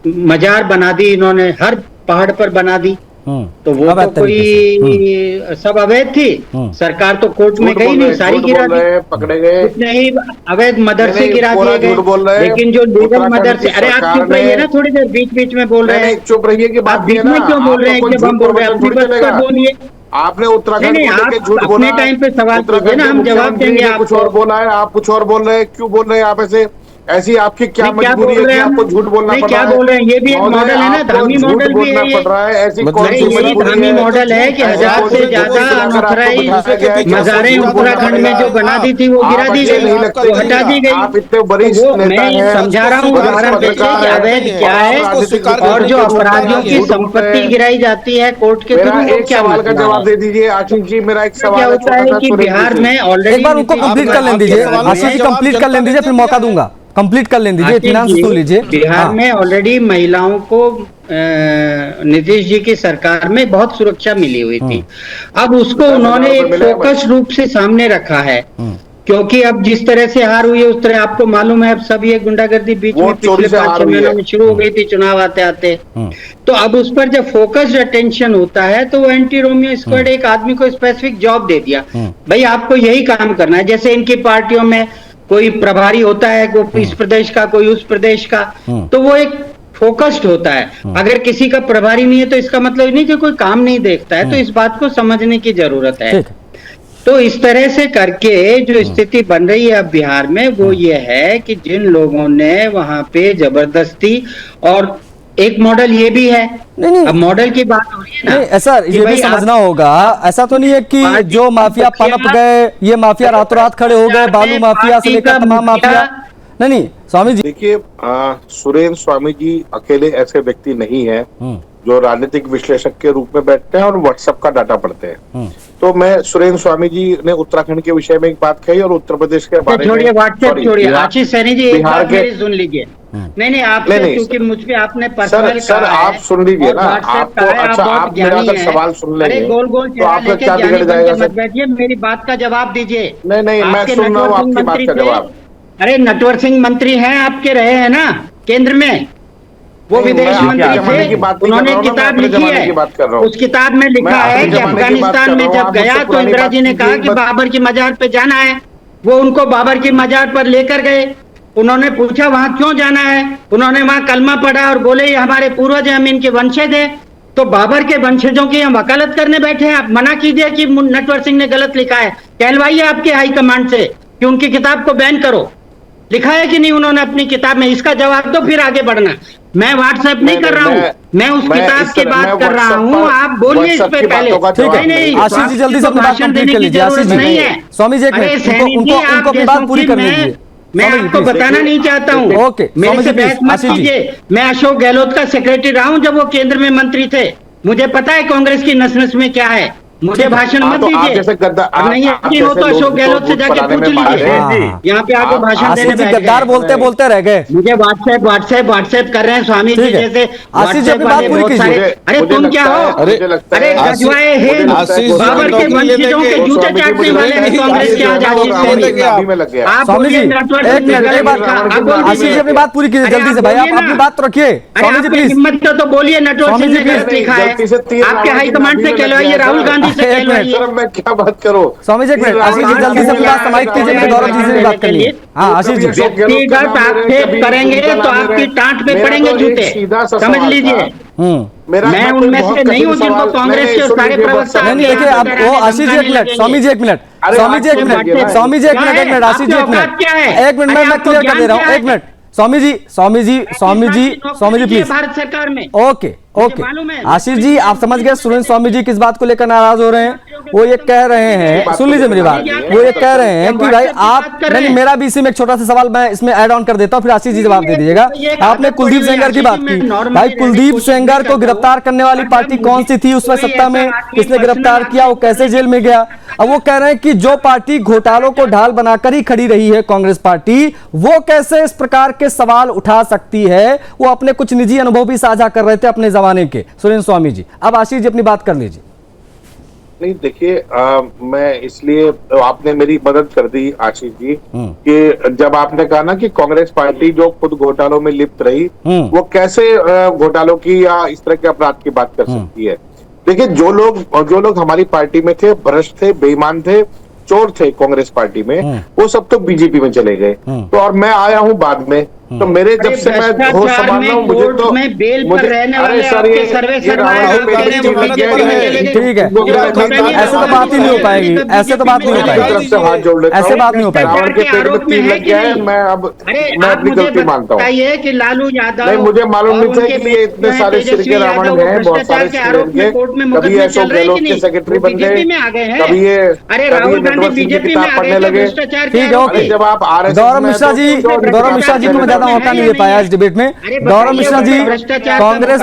मजार बना दी इन्होंने, हर पहाड़ पर बना दी। तो वो तो कोई सब अवैध थी, सरकार तो कोर्ट में गई नहीं, सारी गिरा दी, पकड़े गए, कुछ नहीं अवैध मदर से गिरा दिए गए। लेकिन जो लीगल मदर से, अरे आप चुप रहिए ना, थोड़ी देर बीच बीच में बोल रहे हैं, चुप रहिए कि बात बीच में क्यों बोल रहे हैं? जब हम बोल रहे हैं अपनी बात पर बोलिए। आपने उत्तराखंड को लेकर झूठ बोला, टाइम पे सवाल पूछे ना, हम जवाब देंगे। कुछ और बोला है, आप कुछ और बोल रहे हैं, क्यों बोल रहे हैं आप ऐसे? ऐसी आपकी क्या नहीं, क्या मजबूरी है बोल कि रहे हैं आपको हम? झूठ बोलना नहीं, पड़ क्या रहा है? बोल रहे हैं? ये भी एक महोदय, मॉडल है ना, आपको धामी झूठ मॉडल भी बोलना है ये। पड़ रहा है, ऐसी मतलब कौन अरे सी ये मजबूरी धामी है? मॉडल है कि ऐसी 1000 कौन से सी ज्यादा मजबूरी है? अगर आपको अनऑथराइज बिठाया गया है कि मज़ारें आपको झूठ बोलना उत्तराखंड में पड़ेगा, जो बना दी थी वो गिरा आप दी अच्छे गई, नहीं लगते वो हटा दी गई। आप इतने तो वरिष्ठ वो नेता मैं हैं, समझा रहा हूँ वरिष्ठ उदाहरण देके पत्रकार कि हैं, अवैध क्या और आप है राजनीतिक स्वीकार और विश्लेषक जो के रूप में अपराधियों आप की झूठ बोल रहे संपत्ति हैं। गिराई जाती है कोर्ट के मेरा थ्रू, वो एक क्या सवाल का मसला जवाब है? दे दीजिए आशीष जी, मेरा एक सवाल क्या है होता छोटा है सा कि सुरेंद्र बिहार जी से। में ऑलरेडी एक बार उनको कंप्लीट कर लेने दीजिए, आशीष जी कंप्लीट कर लेने दीजिए, फिर मौका दूंगा, कंप्लीट कर लेने दीजिए, इत्मीनान से सुन लीजिए। बिहार हाँ। में ऑलरेडी महिलाओं को नीतीश जी की सरकार में बहुत सुरक्षा मिली हुई थी। अब उसको 10,000 उन्होंने रुपए एक मिलेगा फोकस रूप से सामने रखा है, क्योंकि अब जिस तरह से हार हुई है उस तरह आपको मालूम है, अब सब ये गुंडागर्दी बीच वो में चोरी पिछले से 5-6 हार हुई महीनों है। में शुरू हो गई थी चुनाव आते आते। तो अब उस पर जब फोकस्ड अटेंशन होता है तो वो एंटी रोमियो स्क्वाड एक आदमी को स्पेसिफिक जॉब दे दिया, भाई आपको यही काम करना है। जैसे इनकी पार्टियों में कोई प्रभारी होता है, कोई इस प्रदेश का, कोई उस प्रदेश का, तो वो एक फोकस्ड होता है। अगर किसी का प्रभारी नहीं है तो इसका मतलब नहीं कि कोई काम नहीं देखता है, तो इस बात को समझने की जरूरत है। ठीक है। तो इस तरह से करके जो स्थिति बन रही है अब बिहार में, वो ये है कि जिन लोगों ने वहां पे जबरदस्ती, और एक मॉडल ये भी है, नहीं। अब मॉडल की बात हो रही है ना, नहीं ऐसा कि ये भी भाई समझना आप- होगा, ऐसा तो नहीं है कि पार्टी जो का माफिया मुखिया- पनप गए, ये माफिया रातों रात खड़े हो गए, बालू माफिया से पार्टी लेकर का तमाम मुखिया- माफिया। नहीं स्वामी जी। देखिए सुरेंद्र स्वामी जी अकेले ऐसे व्यक्ति नहीं है जो राजनीतिक विश्लेषक के रूप में बैठते हैं और व्हाट्सएप का डाटा पढ़ते हैं। तो मैं सुरेंद्र स्वामी जी ने उत्तराखंड के विषय में एक बात कही और उत्तर प्रदेश के बारे में, छोड़िए व्हाट्सएप सॉरी, छोड़िए, बिहार- आशीष सैनी जी एक बिहार बात के- मेरी सुन लीजिए। नहीं आपसे, नहीं, क्योंकि सर। मुझ पे आपने पर्सनल सर आप सुन लीजिए ना, आपको अच्छा आप मेरा अगर सवाल सुन लेंगे गोल गोल तो आपका क्या बिगड़ जाएगा सर? बैठिए, मेरी बात का जवाब दीजिए। नहीं मैं आपके सुन रहा हूँ नटवर सिंह आपकी बात मंत्री का थे। जवाब। अरे नटवर सिंह मंत्री हैं आपके, रहे हैं ना केंद्र में, वो नहीं, विदेश मैं आपके मंत्री जमाने की थे, बात नहीं कर उन्होंने रहा हूँ ना, मैं किताब अपने लिखी जमाने है, की बात कर रहा हूँ। उस किताब में मैं लिखा अपने है कि जमाने की बात अफगानिस्तान कर में रहा हूँ, जब आप गया मुझसे तो पुरानी इंदिरा बात जी ने कीजिए, कहा कि बाबर की मजार पे जाना है, वो उनको बाबर की मजार पर लेकर गए। उन्होंने पूछा वहां क्यों जाना है, उन्होंने वहां कलमा पढ़ा और बोले ये हमारे पूर्वज हैं, हम इनके वंशज हैं। तो बाबर के वंशजों की हम वकालत करने बैठे हैं, आप मना कीजिए कि नटवर सिंह ने गलत लिखा है, कहलवाइए आपके हाई कमांड से कि उनकी किताब को बैन करो। लिखा है कि नहीं उन्होंने अपनी किताब में, इसका जवाब दो फिर आगे बढ़ना। मैं व्हाट्सएप नहीं कर रहा हूँ, मैं उस किताब की बात कर रहा हूँ, आप बोलिए इस पे पहले। ठीक है, नहीं, आशीष जी जल्दी से अपनी बात भाषण कंप्लीट देने कर की लीजिए। आशीष जरूरत नहीं जी है। स्वामी जी एक अरे मिनट, सैनी जी, उनको आप अपनी बात पूरी कर मैं- लीजिए। मैं स्वामी जी, आपको please। बताना नहीं चाहता हूँ, ओके, मेरे स्वामी से जी, बहस please, मत आशीष जी। कीजिए। मैं अशोक गहलोत का सेक्रेटरी रहा हूँ जब वो केंद्र में मंत्री थे, मुझे पता है कांग्रेस की नस नस में क्या है। मुझे भाषण मत तो आप दीजिए। जैसे गद्दार, अब नहीं आप यकीन हो जैसे तो लोग अशोक तो गहलोत से झूठ जाके फैलाने पूछ में माहिर लीजिए, हैं। यहाँ पे आके भाषण आशीष देने जी बैठ गद्दार गए। बोलते रह गए। मुझे व्हाट्सएप कर रहे हैं स्वामी जी ठीक है। जैसे आशीष जी अपनी WhatsApp बात वाले पूरी बहुत कीजिए। सारे- अरे मुझे तुम लगता क्या हो? है- मुझे लगता अरे है- गजवाए मुझे हिंद, लगता है बाबर के नौकरी ले वंशजों लेंगे। के जूते स्वामी जी, चाटने मुझे वाले लगता है हैं कि कांग्रेस ये के जो है आज ना, वो आशीष रावण सैनी। की गाड़ी में लग गया। आप स्वामी जी बोलिए नटवर एक सिंह ने मिनट, गलत एक बार लिखा। आप बोलिए। आशीष जी अपनी बात पूरी कीजिए अरे जल्दी आप से भाई, आप बोलिए अपनी ना। बात तो रखिए। अरे स्वामी जी आपकी प्लीज। हिम्मत तो बोलिए नटवर स्वामी सिंह जी, ने प्लीज। गलत लिखा है। गलती से तीर आपके रावण हाई की कमांड नाभि से में लग कहलवाइए, गया। राहुल गांधी से एक मिनट। कहलवाइए। सर मैं क्या बात करूं? स्वामी जी एक मिनट, आशीष जी जल्दी से अपनी बात समाप्त कीजिए, मुझे गौरव जी से भी बात करनी है। हाँ आशीष जी। व्यक्तिगत आक्षेप करेंगे तो आपकी टांट पे पड़ेंगे जूते, समझ लीजिए। मैं उनमें से नहीं हूँ जिनको कांग्रेस के सारे प्रवक्ता। नहीं देखिए आप वो आशीष जी एक मिनट, स्वामी जी एक मिनट, स्वामी जी एक मिनट, स्वामी जी एक मिनट, एक मिनट, आशीष जी एक मिनट, एक मिनट मैं क्लियर कर दे रहा हूँ, एक मिनट। स्वामी जी प्लीज। भारत सरकार में ओके आशीष जी आप समझ गए सुरेंद्र स्वामी जी किस बात को लेकर नाराज हो रहे हैं। वो ये कह रहे हैं, सुन लीजिए मेरी बात, वो ये कह रहे हैं कि भाई आप, नहीं मेरा भी इसी में एक छोटा सा सवाल मैं इसमें ऐड ऑन कर देता हूं, फिर आशीष जी जवाब दे दीजिएगा। आपने कुलदीप सेंगर की बात की, भाई कुलदीप सेंगर को गिरफ्तार करने वाली पार्टी कौन सी थी उसमें सत्ता में, किसने गिरफ्तार किया, वो कैसे जेल में गया। अब वो कह रहे हैं कि जो पार्टी घोटालों को ढाल बनाकर ही खड़ी रही है कांग्रेस पार्टी, वो कैसे इस प्रकार के सवाल उठा सकती है। वो अपने कुछ निजी अनुभव भी साझा कर रहे थे अपने जमाने के सुरेंद्र स्वामी जी। अब आशीष जी अपनी बात कर लीजिए। नहीं देखिए, मैं इसलिए आपने मेरी मदद कर दी आशीष जी कि जब आपने कहा ना कि कांग्रेस पार्टी जो खुद घोटालों में लिप्त रही, वो कैसे घोटालों की या इस तरह के अपराध की बात कर सकती है। देखिए जो लोग हमारी पार्टी में थे, भ्रष्ट थे, बेईमान थे, चोर थे कांग्रेस पार्टी में, वो सब तो बीजेपी में चले गए। तो और मैं आया हूं बाद में, तो मेरे जब से मैं होश संभाल रहा हूँ मुझे तो में बेल पर मुझे रहने अरे वाले सर आपके ये सर्वे राहुल सरमाए गांधी आपके की लिए मीडिया है। ठीक है, ऐसे तो बात ही नहीं हो पाएगी, ऐसे तो बात नहीं हो मेरी तरफ पाएगी, से हाथ जोड़ लेता ऐसे हूँ। बात नहीं हो पाएगी। रावण के पेट में तीर लग गया है, मैं अपनी गलती मानता हूँ। बताइए कि लालू यादव नहीं मुझे मालूम और नहीं था उनके कि ये इतने बेटे सारे सिर तेजस्वी के रावण यादव हैं, बहुत सारे भ्रष्टाचार के आरोप में कोर्ट में कभी मुकदमे अशोक चल रहे हैं गहलोत कि के नहीं? सेक्रेटरी वो बन गए, बीजेपी में आ गए हैं। कभी ये अरे कभी राहुल ये गांधी नटवर सिंह जी बीजेपी में किताब आ पढ़ने गए थे लगे। भ्रष्टाचार के ठीक है, आरोप ओके। अरे जब आप RSS गौरव में मिश्रा तो जी, क्यों नहीं गौरव बात मिश्रा जी को करने मैं ज्यादा लगे? मौका नहीं दे पाया इस डिबेट में। गौरव मिश्रा जी, कांग्रेस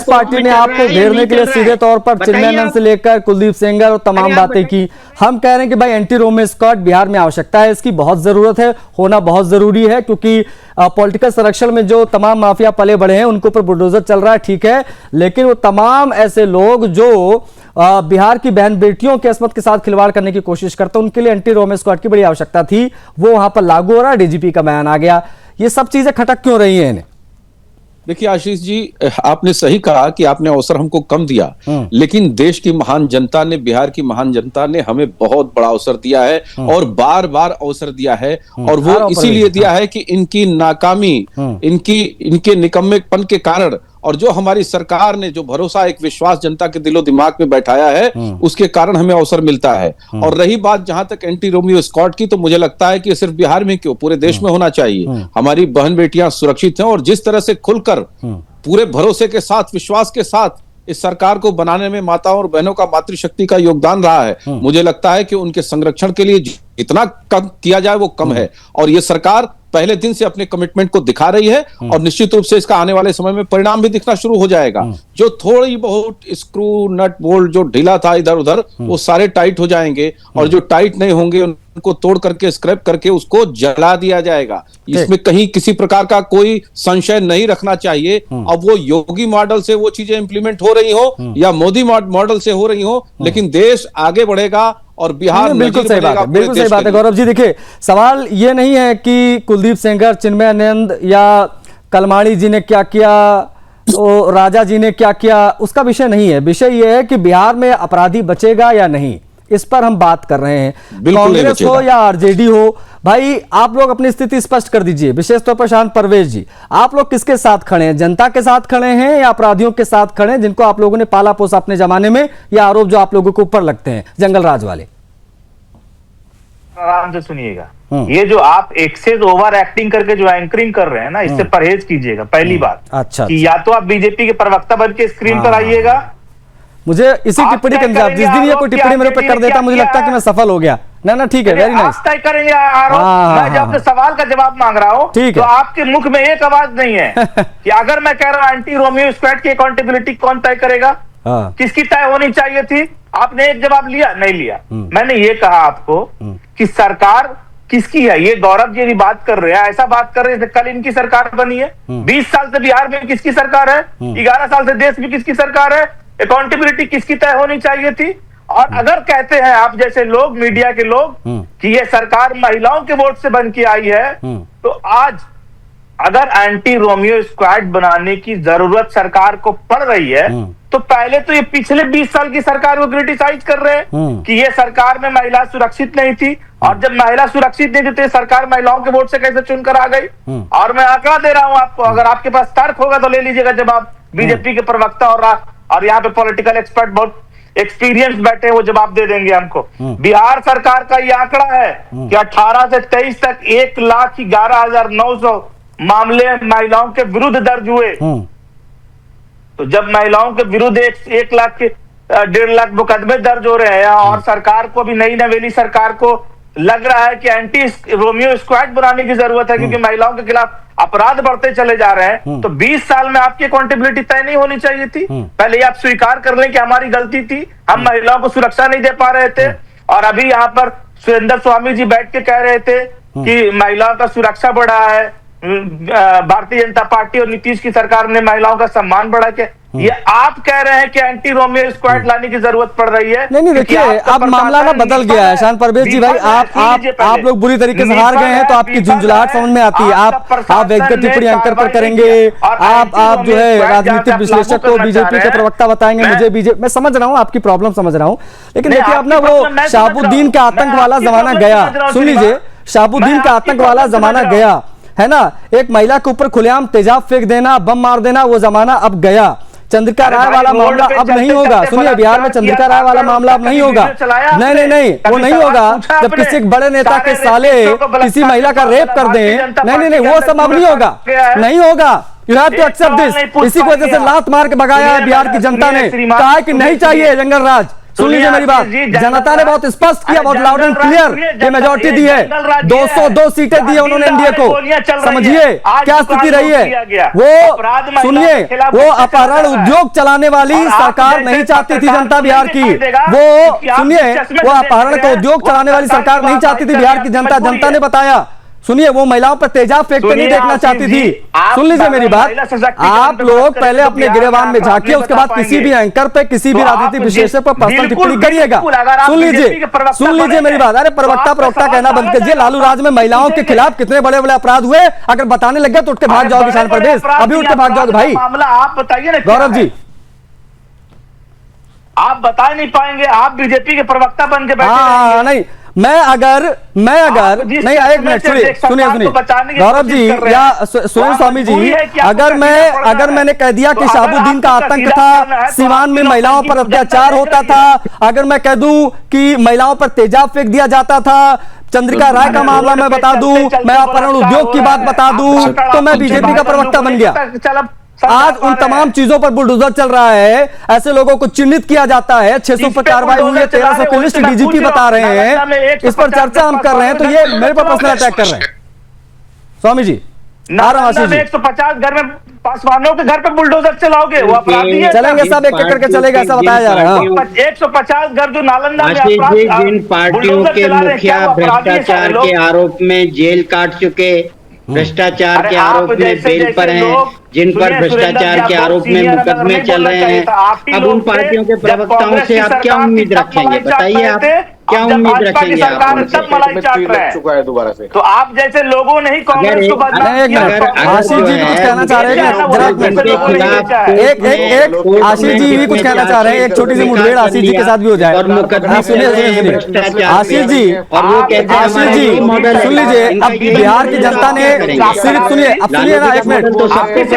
पार्टी ने आपको घेरने के लिए सीधे तौर पर चिन्मयानंद से लेकर कुलदीप सेंगर और तमाम बातें की। हम कह रहे हैं कि भाई एंटी रोमियो स्क्वाड बिहार में आवश्यकता है, इसकी बहुत जरूरत है, होना बहुत जरूरी है, क्योंकि पॉलिटिकल संरक्षण में जो तमाम माफिया पले बड़े हैं उनके ऊपर बुलडोजर चल रहा है, ठीक है, लेकिन वो तमाम ऐसे लोग जो बिहार की बहन बेटियों के अस्मत के साथ खिलवाड़ करने की कोशिश करते हैं, उनके लिए एंटी रोमियो स्क्वाड की बड़ी आवश्यकता थी, वो वहां पर लागू हो रहा है, डीजीपी का बयान आ गया। ये सब चीजें खटक क्यों रही हैं इन्हें? देखिए आशीष जी, आपने सही कहा कि आपने अवसर हमको कम दिया, लेकिन देश की महान जनता ने, बिहार की महान जनता ने हमें बहुत बड़ा अवसर दिया है और बार बार अवसर दिया है, और वो इसीलिए दिया है कि इनकी नाकामी, इनके निकम्मेपन के कारण, और जो हमारी सरकार ने जो भरोसा, एक विश्वास जनता के दिलो दिमाग में बैठाया है, उसके कारण हमें अवसर मिलता है। और रही बात जहां तक एंटी रोमियो स्क्वाड की, तो मुझे लगता है कि सिर्फ बिहार में क्यों, पूरे देश में होना चाहिए। हमारी बहन बेटियां सुरक्षित हैं, और जिस तरह से खुलकर पूरे भरोसे के साथ, विश्वास के साथ इस सरकार को बनाने में माताओं और बहनों का, मातृशक्ति का योगदान रहा है, मुझे लगता है कि उनके संरक्षण के लिए जितना कम किया जाए वो कम है। और ये सरकार पहले दिन से अपने कमिटमेंट को दिखा रही है, और निश्चित रूप से इसका आने वाले समय में परिणाम भी दिखना शुरू हो जाएगा। जो थोड़ी बहुत स्क्रू नट बोल्ट जो ढीला था इधर उधर, वो सारे टाइट हो जाएंगे, और जो टाइट नहीं होंगे उनको तोड़ करके, स्क्रैप करके उसको जला दिया जाएगा। इसमें कहीं किसी प्रकार का कोई संशय नहीं रखना चाहिए। अब वो योगी मॉडल से वो चीजें इंप्लीमेंट हो रही हो या मोदी मॉडल से हो रही हो, लेकिन देश आगे बढ़ेगा और बिहार बिल्कुल सही बात है, बिल्कुल सही बात है। गौरव जी, देखिए सवाल ये नहीं है कि कुलदीप सेंगर, चिन्मयानंद या कलमाड़ी जी ने क्या किया, तो राजा जी ने क्या किया, उसका विषय नहीं है। विषय यह है कि बिहार में अपराधी बचेगा या नहीं, इस पर हम बात कर रहे हैं। कांग्रेस हो या आरजेडी हो, भाई आप लोग अपनी स्थिति स्पष्ट कर दीजिए। विशेष तौर पर शांत परवेश जी, आप लोग किसके साथ खड़े हैं? जनता के साथ खड़े हैं या अपराधियों के साथ खड़े हैं, जिनको आप लोगों ने पाला पोसा अपने जमाने में, या आरोप जो आप लोगों के ऊपर लगते हैं जंगल राज वाले? आराम से सुनिएगा, ये जो आप एक्सेस ओवर एक्टिंग करके जो एंकरिंग कर रहे हैं ना, इससे परहेज कीजिएगा। पहली बात अच्छा, कि या तो आप बीजेपी के प्रवक्ता बन के स्क्रीन पर आइएगा। मुझे इसी टिप्पणी के अंदर, जिस दिन ये कोई टिप्पणी मेरे पे कर देता, मुझे लगता है कि मैं सफल हो गया। ना ठीक है, वेरी नाइस। आप तय करेंगे आरोप, मैं जब अपने सवाल का जवाब मांग रहा हूं, तो आपके मुख में एक आवाज नहीं है कि अगर मैं कह रहा हूं एंटी रोमियो स्क्वाड की अकाउंटेबिलिटी कौन तय करेगा, किसकी तय होनी चाहिए थी? आपने एक जवाब लिया, नहीं लिया। मैंने ये कहा आपको कि सरकार किसकी है। ये गौरव जी भी बात कर रहे हैं, ऐसा बात कर रहे हैं कल इनकी सरकार बनी है। 20 साल से बिहार में किसकी सरकार है? 11 साल से देश में किसकी सरकार है? अकाउंटेबिलिटी किसकी तय होनी चाहिए थी? और अगर कहते हैं आप जैसे लोग, मीडिया के लोग, कि ये सरकार महिलाओं के वोट से बन के आई है, तो आज अगर एंटी रोमियो स्क्वाड बनाने की जरूरत सरकार को पड़ रही है, तो पहले तो ये पिछले 20 साल की सरकार को क्रिटिसाइज कर रहे हैं कि ये सरकार में महिला सुरक्षित नहीं थी, और जब महिला सुरक्षित नहीं थी तो ये सरकार महिलाओं के वोट से कैसे चुनकर आ गई। और मैं आंकड़ा दे रहा हूं आपको, अगर आपके पास तर्क होगा तो ले लीजिएगा जवाब। बीजेपी के प्रवक्ता और यहाँ पे पॉलिटिकल एक्सपर्ट बहुत एक्सपीरियंस बैठे हैं, वो जवाब दे देंगे हमको। बिहार सरकार का ये आंकड़ा है कि 18 से 23 तक 1,11,900 मामले महिलाओं के विरुद्ध दर्ज हुए। तो जब महिलाओं के विरुद्ध 1 लाख के 1.5 लाख मुकदमे दर्ज हो रहे हैं, और सरकार को भी, नई नवेली सरकार को लग रहा है कि एंटी रोमियो स्क्वाड बनाने की जरूरत है, क्योंकि महिलाओं के खिलाफ अपराध बढ़ते चले जा रहे हैं, तो 20 साल में आपकी अकाउंटेबिलिटी तय नहीं होनी चाहिए थी? पहले आप स्वीकार कर लें कि हमारी गलती थी, हम महिलाओं को सुरक्षा नहीं दे पा रहे थे। और अभी यहाँ पर सुरेंद्र स्वामी जी बैठ के कह रहे थे कि महिलाओं का सुरक्षा बढ़ा है, भारतीय जनता पार्टी और नीतीश की सरकार ने महिलाओं का सम्मान बढ़ा के। ये आप कह रहे हैं कि एंटी रोमियो स्क्वाड लाने की जरूरत पड़ रही है। नहीं, देखिए अब मामला ना बदल गया है शान परवेश जी। भाई आप लोग बुरी तरीके से हार गए हैं, तो आपकी झुंझलाहट समझ में आती है। आप व्यक्तिगत टिप्पणी एंकर पर करेंगे, आप जो है राजनीतिक विश्लेषक को बीजेपी के प्रवक्ता बताएंगे, मुझे बीजेपी, मैं समझ रहा हूँ आपकी प्रॉब्लम समझ रहा हूँ, लेकिन देखिए अब ना वो शहाबुद्दीन का आतंक वाला जमाना गया। सुन लीजिए, शहाबुद्दीन का आतंक वाला जमाना गया है ना, एक महिला के ऊपर खुलेआम तेजाब फेंक देना, बम मार देना, वो जमाना अब गया। चंद्रिका राय वाला मामला अब नहीं होगा। सुनिए, बिहार में चंद्रिका राय वाला मामला अब नहीं होगा। नहीं नहीं नहीं, वो नहीं होगा जब किसी एक बड़े नेता के साले किसी महिला का रेप कर दें। नहीं नहीं नहीं, वो सब अब नहीं होगा, नहीं होगा। You have to accept this. इसी वजह से लात मार के भगाया है बिहार की जनता ने, कहा है कि नहीं चाहिए जंगल राज। सुन लीजिए मेरी बात, जनता ने बहुत स्पष्ट किया, बहुत लाउड एंड क्लियर ये मेजॉरिटी दी है, 202 सीटें दी है उन्होंने एनडीए को। समझिए क्या स्थिति रही है। वो सुनिए, वो अपहरण उद्योग चलाने वाली सरकार नहीं चाहती थी जनता बिहार की। वो सुनिए, वो अपहरण का उद्योग चलाने वाली सरकार नहीं चाहती थी बिहार की जनता। जनता ने बताया। सुनिए, वो महिलाओं पर तेजाब फेंकते नहीं देखना चाहती थी। सुन लीजिए मेरी बात, आप लोग पहले अपने गिरेबान में झांकिए, उसके बाद किसी भी एंकर पे, किसी भी राजनीतिक विशेषज्ञ पर पर्सनल टिप्पणी करिएगा। सुन लीजिए मेरी बात। अरे प्रवक्ता कहना बंद कीजिए। लालू राज में महिलाओं के खिलाफ कितने बड़े बड़े अपराध हुए, अगर बताने लग गए तो उठ के भाग जाओगे किसान प्रदेश, अभी उठ के भाग जाओगे भाई। आप बताइए ना गौरव जी, आप बता नहीं पाएंगे, आप बीजेपी के प्रवक्ता बन के बैठे। हाँ नहीं, मैं अगर नहीं, एक मिनट सुनिए गौरव जी या सुरेंद्र स्वामी जी, अगर मैंने कह दिया कि शहाबुद्दीन का आतंक था, सिवान में महिलाओं पर अत्याचार होता था, अगर मैं कह दूं कि महिलाओं पर तेजाब फेंक दिया जाता था, चंद्रिका राय का मामला मैं बता दूं, मैं अपहरण उद्योग की बात बता दूं, तो मैं बीजेपी का प्रवक्ता बन गया। आज उन तमाम चीजों पर बुलडोजर चल रहा है, ऐसे लोगों को चिन्हित किया जाता है, 600 पर कार्रवाई हुई है, 1300 की लिस्ट डीजीपी बता रहे हैं, इस पर चर्चा हम कर रहे हैं, तो ये मेरे पर पर्सनल अटैक कर रहे हैं। स्वामी जी, आ रहा हूं आशीष जी। 150 घर में पासवानों के घर पे बुलडोजर चलाओगे, वो अपराधी है। चलेंगे सब एक एक करके चलेगा, ऐसा बताया जा रहा है। 150 घर जो नालंदा में जिन पार्टियों के मुखिया भ्रष्टाचार के आरोप में जेल काट चुके, भ्रष्टाचार के आरोप में बेल पर हैं, जिन पर भ्रष्टाचार के आरोप में मुकदमे चल रहे हैं, अब उन पार्टियों के प्रवक्ताओं से आप क्या उम्मीद रखेंगे? बताइए, आप क्या उम्मीद रखेंगे? चुका है दोबारा से। तो आप जैसे लोगों ने ही कांग्रेस को आशीष जी कुछ कहना चाह रहे हैं, आशीष जी भी कुछ कहना चाह रहे हैं, एक छोटी सी मुठभेड़ आशीष जी के साथ भी हो जाए। सुनिए आशीष जी, सुन लीजिए, अब बिहार की जनता ने सिर्फ सुनिए, अब सुनिए ना, एक मिनट,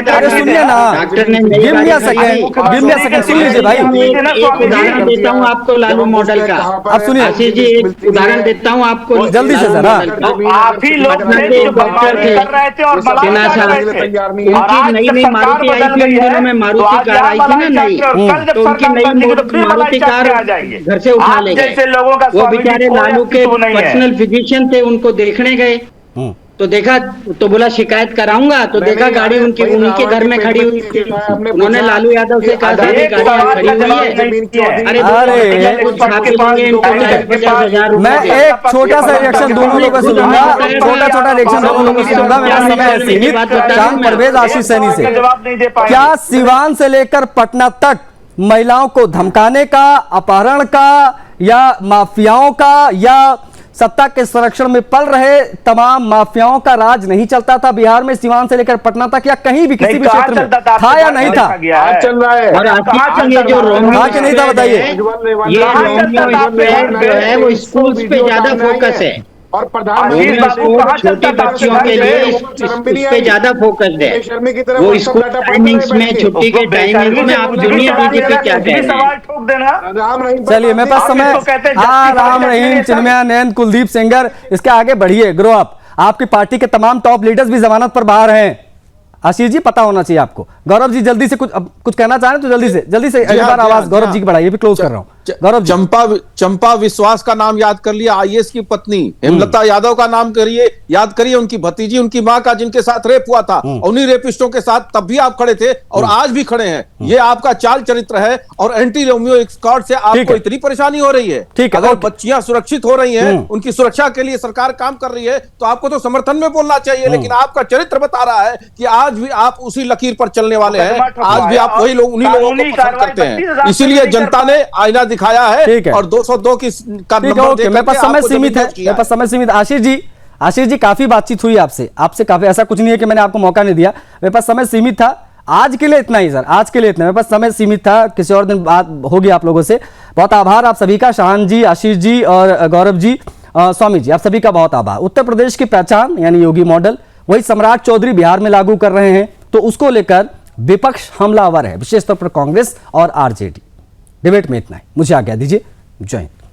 अरे सुनिए ना, गिव मी अ सेकंड, सुन लीजिए भाई। एक उदाहरण देता हूँ आपको लालू मॉडल का। अब सुनिए आशीष जी, एक उदाहरण देता हूँ आपको जल्दी से सर। आप ही लोग डॉक्टर थे सिन्हा साहब, उनकी नई मारुति आई थी, उन दिनों में मारुति कार आई थी ना नई, तो उनकी नई मारुति कार घर से उठा ले गए। वो बेचारे लालू के पर्सनल फिजिशियन थे, उनको देखने गए तो देखा, तो बोला शिकायत कराऊंगा, तो देखा गाड़ी उनके घर में खड़ी हुई थी। उन्होंने लालू यादव से कहा गाड़ी खड़ी हुई है, अरे मैं एक छोटा सा रिएक्शन दोनों लोगों से सुनूंगा, छोटा रिएक्शन दोनों लोगों से सुनूंगा। मेरा समय है सीमित। चांद परवेज आशीष सैनी से, क्या सिवान से लेकर पटना तक महिलाओं को धमकाने का, अपहरण का, या माफियाओं का, या सत्ता के संरक्षण में पल रहे तमाम माफियाओं का राज नहीं चलता था बिहार में, सिवान से लेकर पटना तक, या कहीं भी किसी भी क्षेत्र में था या नहीं था? चल रहा है। और ये जो था कि नहीं था बताइए। ये जो है वो स्कूल पे ज्यादा फोकस है, और छोटी बच्चियों के लिए इस पे ज्यादा फोकस्ड है। वो स्कूल टाइमिंग्स में, छुट्टी के टाइमिंग्स में आप जूनियर बीजेपी क्या कह रहे हैं? चलिए मेरे पास समय, राम रहीम, चिन्मया नैन, कुलदीप सेंगर, इसके आगे बढ़िए। ग्रो अप, आपकी पार्टी के तमाम टॉप लीडर्स भी जमानत पर बाहर हैं। आशीष जी पता होना चाहिए आपको। गौरव जी जल्दी से कुछ कहना चाह रहे हैं तो जल्दी से एक बार आवाज गौरव जी की बढ़ाइए, भी क्लोज कर रहा हूं। गौरव, चंपा विश्वास का नाम याद कर लिया, आईएएस की पत्नी हेमलता यादव का नाम याद करिए, उनकी भतीजी, उनकी मां का, जिनके साथ रेप हुआ था, उन्हीं रेपिस्टों के साथ तब भी आप खड़े थे और आज भी खड़े हैं। ये आपका चाल चरित्र है, और एंटी रोमियो स्क्वाड से आपको इतनी परेशानी हो रही है। अगर बच्चियां सुरक्षित हो रही हैं, उनकी सुरक्षा के लिए सरकार काम कर रही है, तो आपको तो समर्थन में बोलना चाहिए, लेकिन आपका चरित्र बता रहा है कि आज भी आप उसी लकीर पर चलने वाले हैं, आज भी आप वही लोग, उन्हीं लोगों को पसंद करते हैं। इसीलिए जनता ने आईना दिखाया है, और 202 की मेरे पास समय सीमित है, मेरे पास समय सीमित। आशीष जी काफी बातचीत हुई आपसे काफी, ऐसा कुछ नहीं है कि मैंने आपको मौका नहीं दिया, मेरे पास समय सीमित था। आज के लिए इतना ही सर, आज के लिए इतना, मेरे पास समय सीमित था, किसी और दिन बात होगी आप लोगों से। बहुत आभार आप सभी का, शाहान जी, आशीष जी और गौरव जी, स्वामी जी, आप सभी का बहुत आभार। उत्तर प्रदेश की पहचान यानी योगी मॉडल, वही सम्राट चौधरी बिहार में लागू कर रहे हैं, तो उसको लेकर विपक्ष हमलावर है, विशेषतौर पर कांग्रेस और आरजेडी। डिबेट में इतना ही, मुझे आज्ञा दीजिए। जय हिंद।